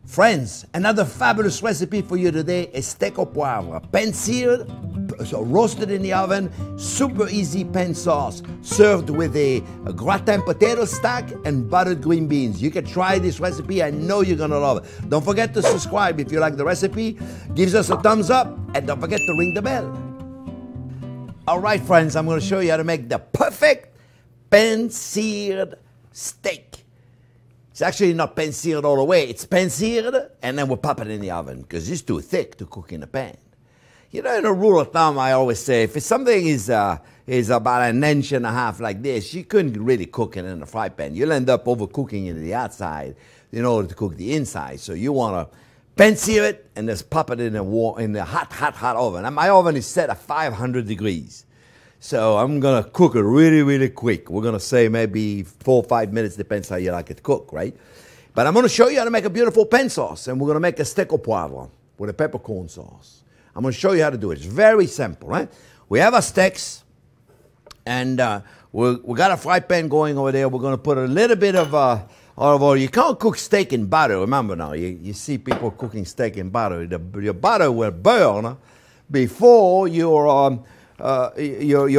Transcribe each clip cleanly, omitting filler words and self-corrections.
Friends, another fabulous recipe for you today is steak au poivre. Pan seared, so roasted in the oven, super easy pan sauce, served with a gratin potato stack and buttered green beans. You can try this recipe, I know you're gonna love it. Don't forget to subscribe if you like the recipe, give us a thumbs up, and don't forget to ring the bell. All right, friends, I'm gonna show you how to make the perfect pan seared steak. It's actually not pan seared all the way. It's pan seared, and then we'll pop it in the oven because it's too thick to cook in a pan. You know, in a rule of thumb, I always say if something is about 1.5 inches like this, you couldn't really cook it in a fry pan. You'll end up overcooking it in the outside in order to cook the inside. So you want to pan sear it and just pop it in the hot oven. And my oven is set at 500 degrees. So I'm going to cook it really, really quick. We're going to say maybe 4 or 5 minutes, depends how you like it cooked, right? But I'm going to show you how to make a beautiful pan sauce, and we're going to make a steak au poivre with a peppercorn sauce. I'm going to show you how to do it. It's very simple, right? We have our steaks, and we got a fry pan going over there. We're going to put a little bit of olive oil. You can't cook steak in butter. Remember now, you see people cooking steak in butter. Your butter will burn before your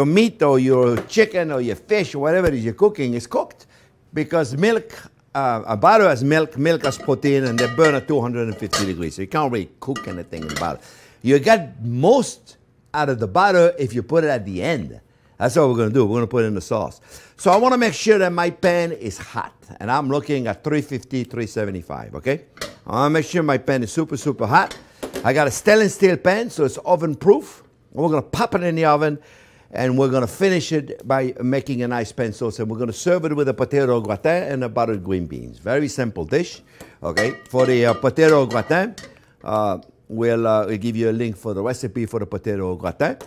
meat or your chicken or your fish or whatever it is you're cooking is cooked, because butter has milk has protein, and they burn at 250 degrees. So you can't really cook anything in butter. You get most out of the butter if you put it at the end. That's what we're going to do. We're going to put it in the sauce. So I want to make sure that my pan is hot, and I'm looking at 350, 375, okay? I want to make sure my pan is super, super hot. I got a stainless steel pan, so it's oven proof. We're going to pop it in the oven, and we're going to finish it by making a nice pan sauce, and we're going to serve it with a potato gratin and a buttered green beans. Very simple dish, okay? For the potato gratin, we'll give you a link for the recipe for the potato gratin,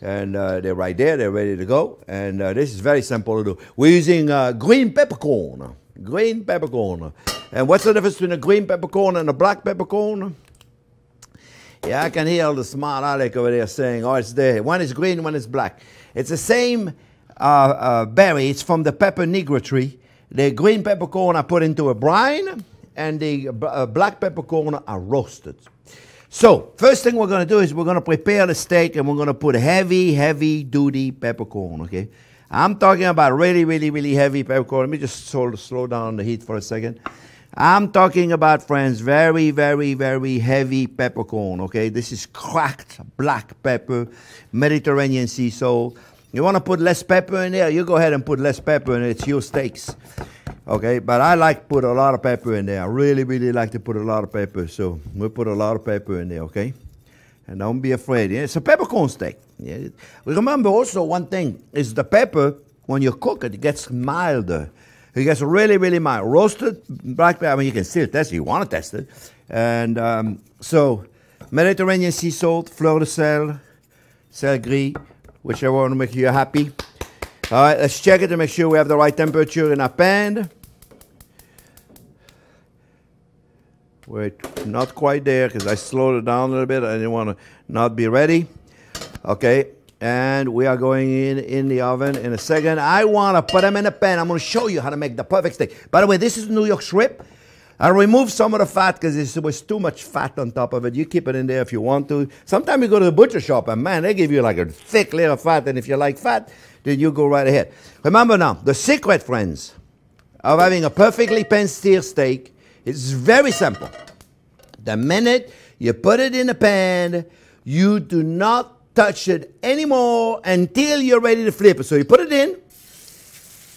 and they're right there. They're ready to go, and this is very simple to do. We're using green peppercorn. Green peppercorn. And what's the difference between a green peppercorn and a black peppercorn? Yeah, I can hear all the smart aleck over there saying, oh, it's there. One is green, one is black. It's the same berry. It's from the pepper nigra tree. The green peppercorn are put into a brine, and the black peppercorn are roasted. So, first thing we're going to do is we're going to prepare the steak, and we're going to put heavy, heavy-duty peppercorn, okay? I'm talking about really, really, really heavy peppercorn. Let me just slow down the heat for a second. I'm talking about, friends, very, very, very heavy peppercorn, okay? This is cracked black pepper, Mediterranean sea salt. You want to put less pepper in there, you go ahead and put less pepper in it. It's your steaks, okay? But I like to put a lot of pepper in there. I really, really like to put a lot of pepper, so we'll put a lot of pepper in there, okay? And don't be afraid. Yeah? It's a peppercorn steak. Yeah? Remember also one thing, is the pepper, when you cook it, it gets milder. It gets really, really mild. Roasted black pepper, I mean, you can still test it. You want to test it. And so, Mediterranean sea salt, fleur de sel, sel gris, whichever one to make you happy. All right, let's check it to make sure we have the right temperature in our pan. Wait, not quite there because I slowed it down a little bit. I didn't want to not be ready. Okay. And we are going in the oven in a second. I want to put them in a pan. I'm going to show you how to make the perfect steak. By the way, this is New York strip. I removed some of the fat because there was too much fat on top of it. You keep it in there if you want to. Sometimes you go to the butcher shop and, man, they give you like a thick layer of fat. And if you like fat, then you go right ahead. Remember now, the secret, friends, of having a perfectly pan-seared steak is very simple. The minute you put it in a pan, you do not touch it anymore until you're ready to flip it. So you put it in,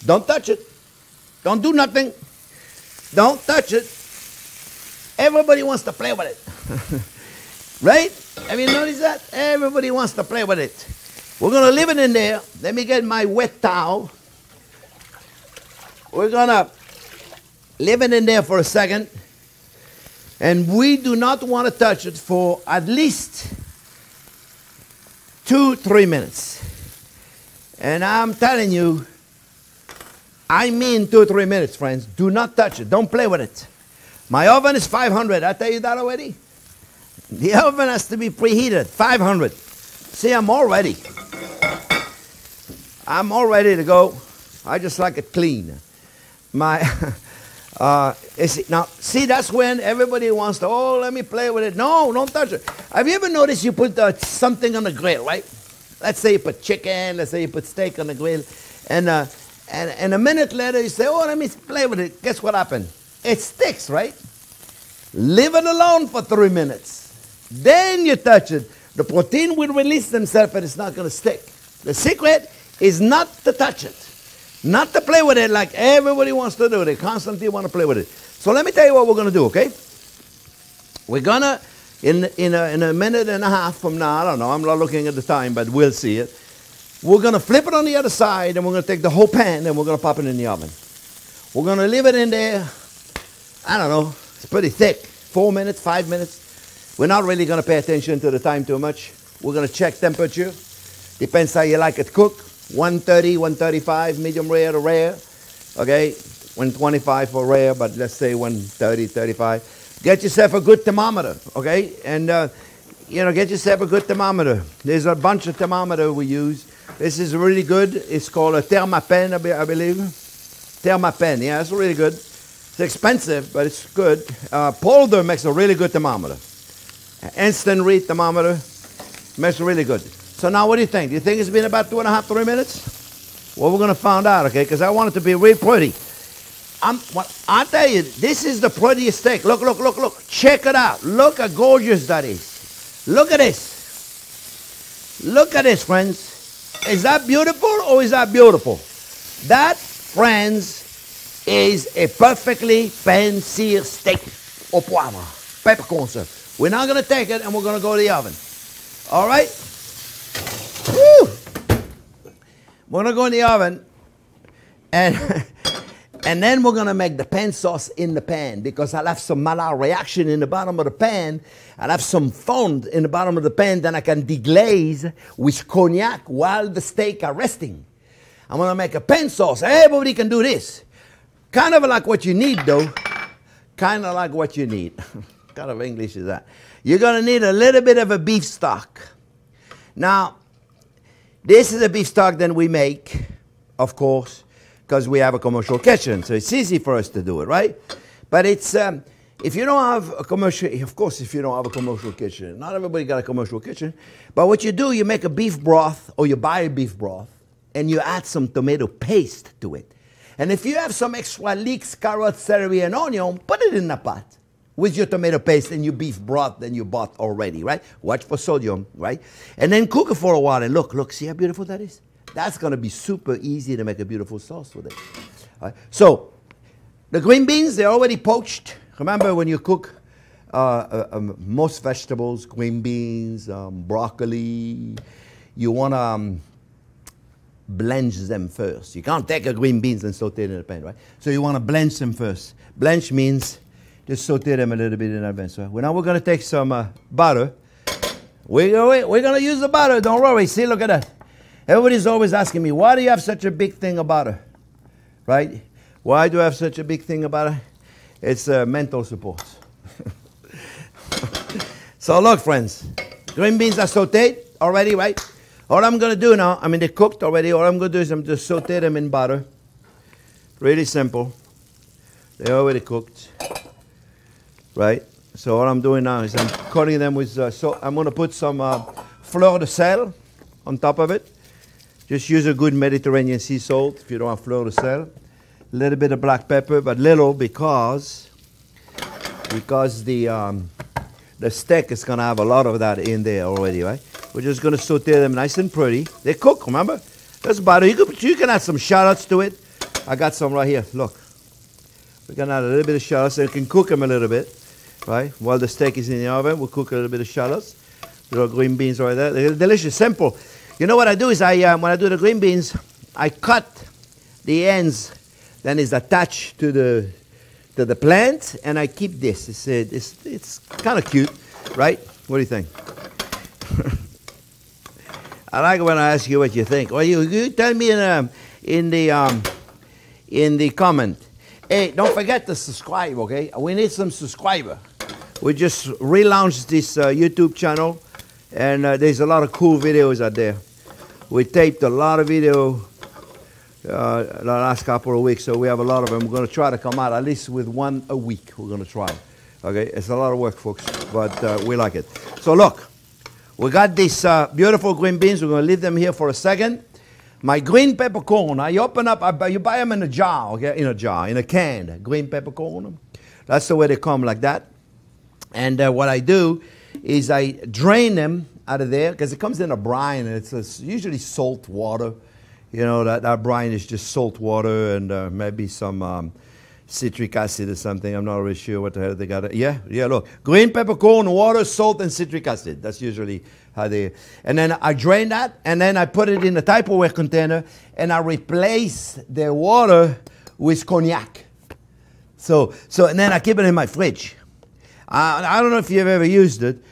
don't touch it, don't do nothing, don't touch it. Everybody wants to play with it, right? Have you noticed that? Everybody wants to play with it. We're going to leave it in there. Let me get my wet towel. We're going to leave it in there for a second, and we do not want to touch it for at least 2-3 minutes. And I'm telling you, I mean 2-3 minutes, friends. Do not touch it. Don't play with it. My oven is 500. I tell you that already. The oven has to be preheated. 500. See, I'm all ready. I'm all ready to go. I just like it clean. My Now, see, that's when everybody wants to, oh, let me play with it. No, don't touch it. Have you ever noticed you put something on the grill, right? Let's say you put chicken, let's say you put steak on the grill, and a minute later you say, oh, let me play with it. Guess what happened? It sticks, right? Leave it alone for 3 minutes. Then you touch it. The protein will release themselves and it's not going to stick. The secret is not to touch it. Not to play with it like everybody wants to do. They constantly want to play with it. So let me tell you what we're going to do, okay? We're going to, in a minute and a half from now, I don't know, I'm not looking at the time, but we'll see it. We're going to flip it on the other side, and we're going to take the whole pan, and we're going to pop it in the oven. We're going to leave it in there, I don't know, it's pretty thick, 4 minutes, 5 minutes. We're not really going to pay attention to the time too much. We're going to check temperature. Depends how you like it cooked. 130, 135, medium rare to rare. Okay, 125 for rare, but let's say 130, 35. Get yourself a good thermometer, okay? And, get yourself a good thermometer. There's a bunch of thermometer we use. This is really good. It's called a Thermapen, I believe. Thermapen, yeah, it's really good. It's expensive, but it's good. Polder makes a really good thermometer. Instant read thermometer makes really good. So now what do you think? Do you think it's been about 2.5, 3 minutes? Well, we're going to find out, okay? Because I want it to be really pretty. I'll tell you, this is the prettiest steak. Look, look, look, look. Check it out. Look how gorgeous that is. Look at this. Look at this, friends. Is that beautiful or is that beautiful? That, friends, is a perfectly pan-seared steak au poivre. Peppercorn, sir. We're now going to take it and we're going to go to the oven. All right? Woo! We're going to go in the oven and and then we're going to make the pan sauce in the pan because I'll have some Maillard reaction in the bottom of the pan. I'll have some fond in the bottom of the pan. Then I can deglaze with cognac while the steak are resting. I'm going to make a pan sauce. Everybody can do this. Kind of like what you need, though. Kind of like what you need. What kind of English is that? You're going to need a little bit of a beef stock. Now, this is a beef stock that we make, of course, because we have a commercial kitchen, so it's easy for us to do it, right? But it's, if you don't have a commercial, of course, if you don't have a commercial kitchen, not everybody got a commercial kitchen, but what you do, you make a beef broth, or you buy a beef broth, and you add some tomato paste to it. And if you have some extra leeks, carrots, celery, and onion, put it in a pot with your tomato paste and your beef broth that you bought already, right? Watch for sodium, right? And then cook it for a while, and look, see how beautiful that is? That's going to be super easy to make a beautiful sauce with it. All right. So, the green beans, they're already poached. Remember when you cook most vegetables, green beans, broccoli, you want to blanch them first. You can't take a green beans and saute it in the pan, right? So you want to blanch them first. Blanch means just saute them a little bit in advance. Right? Well, now we're going to take some butter. We're going to use the butter. Don't worry. See, look at that. Everybody's always asking me, why do you have such a big thing of butter? Right? Why do I have such a big thing of butter? It's mental support. So look, friends. Green beans are sauteed already, right? All I'm going to do now, I mean, they're cooked already. All I'm going to do is I'm just saute them in butter. Really simple. They're already cooked. Right? So all I'm doing now is I'm cutting them with, so I'm going to put some fleur de sel on top of it. Just use a good Mediterranean sea salt if you don't have fleur de sel. A little bit of black pepper, but little because the steak is going to have a lot of that in there already, right? We're just going to saute them nice and pretty. They cook, remember? That's butter. You can add some shallots to it. I got some right here. Look. We're going to add a little bit of shallots so you can cook them a little bit, right? While the steak is in the oven, we'll cook a little bit of shallots. Little green beans right there. They're delicious, simple. You know what I do is when I do the green beans, I cut the ends that is attached to the plant, and I keep this. It's kind of cute, right? What do you think? I like when I ask you what you think. Well, you tell me in the comment. Hey, don't forget to subscribe, okay? We need some subscribers. We just relaunched this YouTube channel, and there's a lot of cool videos out there. We taped a lot of video the last couple of weeks, so we have a lot of them. We're going to try to come out at least with one a week. We're going to try. Okay, it's a lot of work, folks, but we like it. So look, we got these beautiful green beans. We're going to leave them here for a second. My green peppercorn, I open up, you buy them in a jar, okay? In a can, green peppercorn. That's the way they come, like that. And what I do is I drain them out of there, because it comes in a brine, and it's usually salt water. You know, that brine is just salt water and maybe some citric acid or something. I'm not really sure what the hell they got. Yeah, look. Green peppercorn, water, salt, and citric acid. That's usually how they... And then I drain that, and then I put it in a Tupperware container, and I replace the water with cognac. So and then I keep it in my fridge. I don't know if you've ever used it,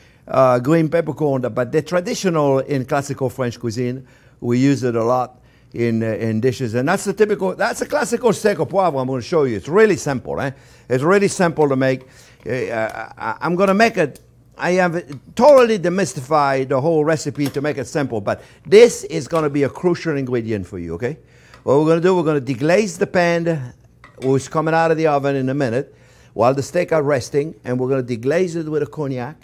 green peppercorn, but they're traditional in classical French cuisine. We use it a lot in dishes, and that's a classical steak au poivre I'm going to show you. It's really simple, eh? It's really simple to make. I'm going to make it, I have totally demystified the whole recipe to make it simple, but this is going to be a crucial ingredient for you, okay? What we're going to do, we're going to deglaze the pan, which is coming out of the oven in a minute, while the steak are resting, and we're going to deglaze it with a cognac,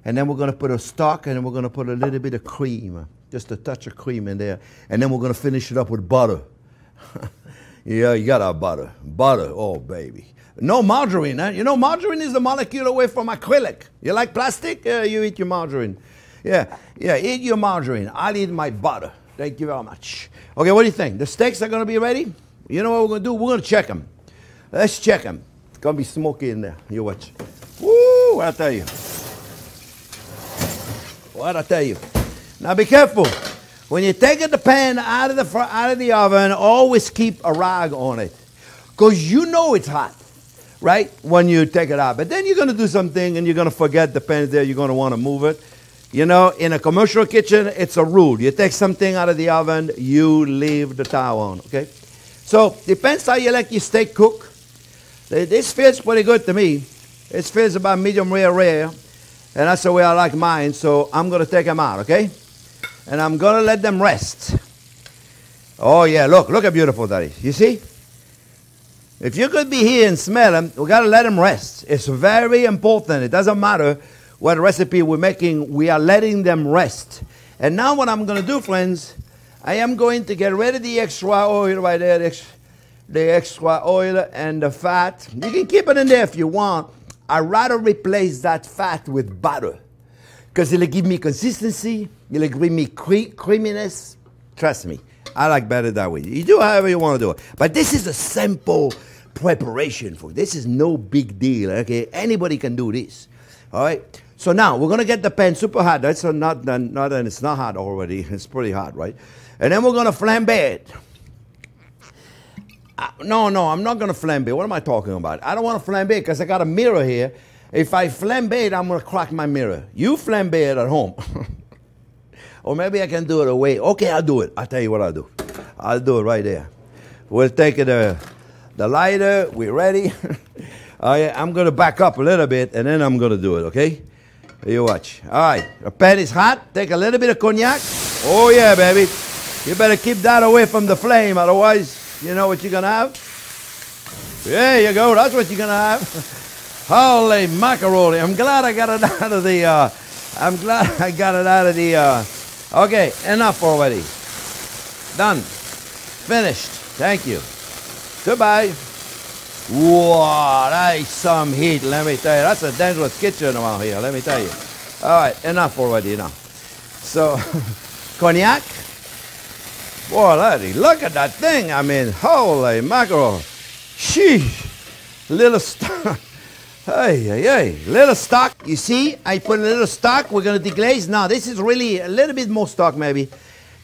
and then we're going to put a stock, and then we're going to put a little bit of cream. Just a touch of cream in there. And then we're going to finish it up with butter. Yeah, you got our butter. Butter, oh, baby. No margarine, huh? You know, margarine is the molecule away from acrylic. You like plastic? You eat your margarine. Yeah, eat your margarine. I'll eat my butter. Thank you very much. Okay, what do you think? The steaks are going to be ready? You know what we're going to do? We're going to check them. Let's check them. It's going to be smoky in there. You watch. Woo, what I tell you. What I tell you. Now be careful. When you take the pan out of the oven, always keep a rag on it, because you know it's hot, right? When you take it out, but then you're going to do something and you're going to forget the pan's there. You're going to want to move it. You know, in a commercial kitchen, it's a rule. You take something out of the oven, you leave the towel on. Okay. So depends how you like your steak cook. This feels pretty good to me. It feels about medium rare, and that's the way I like mine. So I'm going to take them out. Okay. And I'm going to let them rest. Oh, yeah, look how beautiful that is. You see? If you could be here and smell them, we got to let them rest. It's very important. It doesn't matter what recipe we're making. We are letting them rest. And now what I'm going to do, friends, I am going to get rid of the extra oil right there, the extra oil and the fat. You can keep it in there if you want. I'd rather replace that fat with butter, because it'll give me consistency, it'll give me creaminess. Trust me, I like better that way. You do however you want to do it. But this is a simple preparation for this is no big deal, okay? Anybody can do this, all right? So now, we're going to get the pan super hot. That's not it's not hot already. It's pretty hot, right? And then we're going to flambe it. No, I'm not going to flambe. What am I talking about? I don't want to flambe because I got a mirror here. If I flambe it, I'm going to crack my mirror. You flambe it at home. Or maybe I can do it away. Okay, I'll do it. I'll tell you what I'll do. I'll do it right there. We'll take the lighter. We're ready. I'm going to back up a little bit, and then I'm going to do it, okay? You watch. All right. The pan is hot. Take a little bit of cognac. Oh, yeah, baby. You better keep that away from the flame. Otherwise, you know what you're going to have? There you go. That's what you're going to have. Holy macaroni. I'm glad I got it out of the, okay, enough already. Done. Finished. Thank you. Goodbye. Whoa, that is some heat, let me tell you. That's a dangerous kitchen around here, let me tell you. All right, enough already now. So, cognac. Boy, lady, look at that thing. I mean, holy mackerel. Sheesh. Little stock. Hey. Little stock. You see, I put a little stock. We're going to deglaze. Now, this is really a little bit more stock, maybe.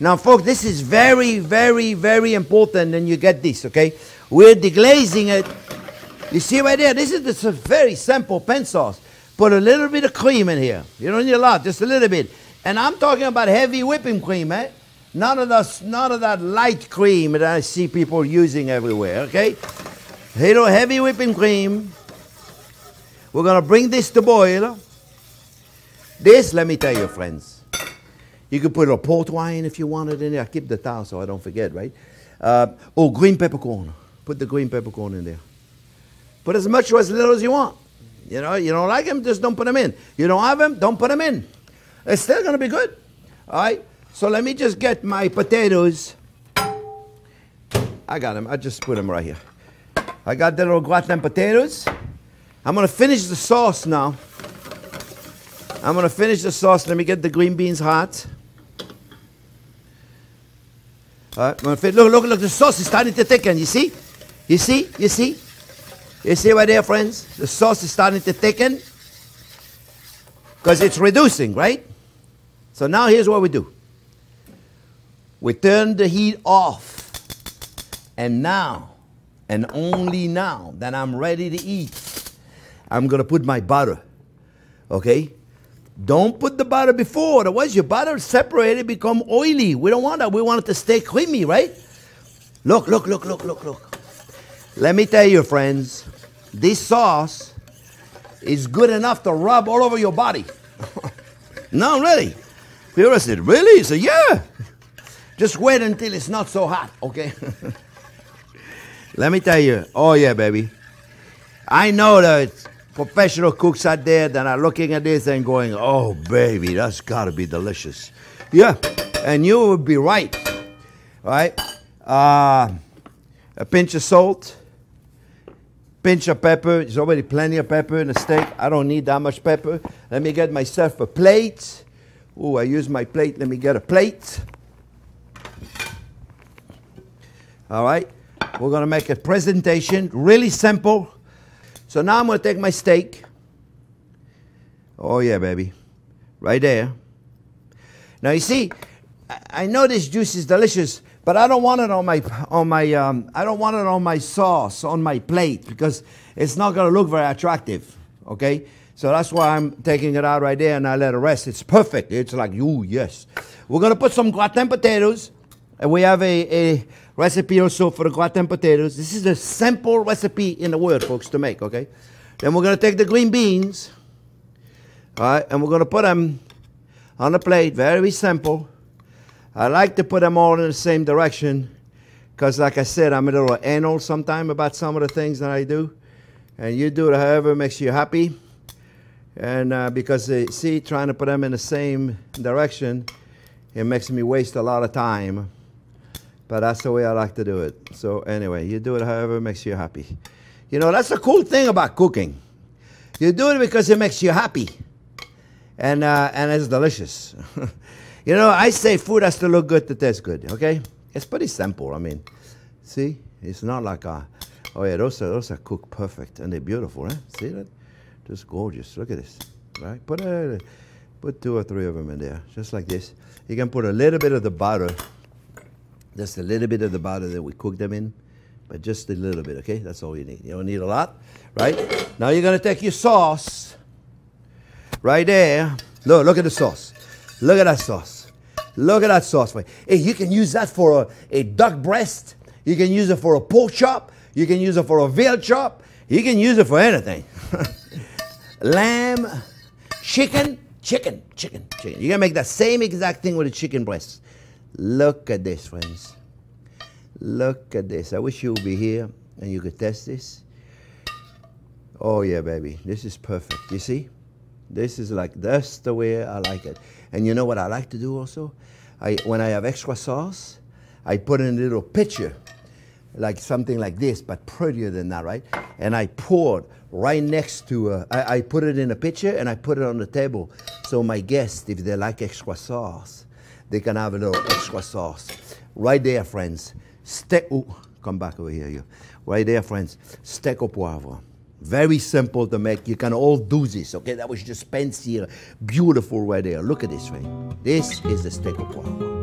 Now, folks, this is very, very, very important, and you get this, okay? We're deglazing it. You see right there, this is a very simple pen sauce. Put a little bit of cream in here. You don't need a lot, just a little bit. And I'm talking about heavy whipping cream, eh? None of that light cream that I see people using everywhere, okay? Heavy whipping cream. We're going to bring this to boil. This, let me tell you, friends. You could put a port wine if you wanted in there. I keep the towel so I don't forget, right? Oh, green peppercorn. Put the green peppercorn in there. Put as much or as little as you want. You know, you don't like them, just don't put them in. You don't have them, don't put them in. It's still going to be good. All right? So let me just get my potatoes. I got them. I just put them right here. I got the little gratin potatoes. I'm going to finish the sauce now. I'm going to finish the sauce. Let me get the green beans hot. All right, look, the sauce is starting to thicken. You see? You see? You see? You see right there, friends? The sauce is starting to thicken because it's reducing, right? So now here's what we do. We turn the heat off. And now, and only now that I'm ready to eat, I'm going to put my butter. Okay? Don't put the butter before. Otherwise, your butter separated, become oily. We don't want that. We want it to stay creamy, right? Look. Let me tell you, friends, this sauce is good enough to rub all over your body. No, really. People said, really? So yeah. Just wait until it's not so hot, okay? Let me tell you. Oh, yeah, baby. I know that professional cooks out there that are looking at this and going, oh, baby, that's got to be delicious. Yeah, and you would be right. All right? A pinch of salt. Pinch of pepper. There's already plenty of pepper in the steak. I don't need that much pepper. Let me get myself a plate. Oh, I use my plate. Let me get a plate. All right. We're going to make a presentation. Really simple. So now I'm going to take my steak. Oh, yeah, baby. Right there. Now, you see, I know this juice is delicious, but I don't want it on my sauce, on my plate, because it's not going to look very attractive, okay? So that's why I'm taking it out right there and I let it rest. It's perfect. It's like, ooh, yes. We're going to put some gratin potatoes, and we have a recipe also for the gratin potatoes. This is a simple recipe in the world, folks, to make, okay? Then we're going to take the green beans, all right, and we're going to put them on the plate. Very simple. I like to put them all in the same direction because, like I said, I'm a little anal sometimes about some of the things that I do. And you do it however makes you happy. And because, see, trying to put them in the same direction, it makes me waste a lot of time. But that's the way I like to do it. So anyway, you do it however makes you happy. You know, that's the cool thing about cooking. You do it because it makes you happy. And it's delicious. You know, I say food has to look good to taste good, okay? It's pretty simple, I mean. See? It's not like, oh yeah, those are cooked perfect. And they're beautiful, eh? See that? Just gorgeous. Look at this, right? Put 2 or 3 of them in there, just like this. You can put a little bit of the butter, just a little bit of the butter that we cook them in, but just a little bit, okay? That's all you need. You don't need a lot, right? Now you're going to take your sauce right there. Look at the sauce. Look at that sauce. Look at that sauce. Hey, you can use that for a duck breast. You can use it for a pork chop. You can use it for a veal chop. You can use it for anything. Lamb, chicken. You can make that same exact thing with a chicken breast. Look at this, friends. Look at this. I wish you would be here and you could test this. Oh, yeah, baby. This is perfect. You see? This is like, that's the way I like it. And you know what I like to do also? When I have extra sauce, I put in a little pitcher, like something like this, but prettier than that, right? And I pour it right next to, I put it in a pitcher and I put it on the table. So my guests, if they like extra sauce, they can have a little extra sauce. Right there, friends. Come back over here, you. Right there, friends. Steak au poivre. Very simple to make. You can all do this, okay? That was just fancy, beautiful right there. Look at this, right? This is the steak au poivre.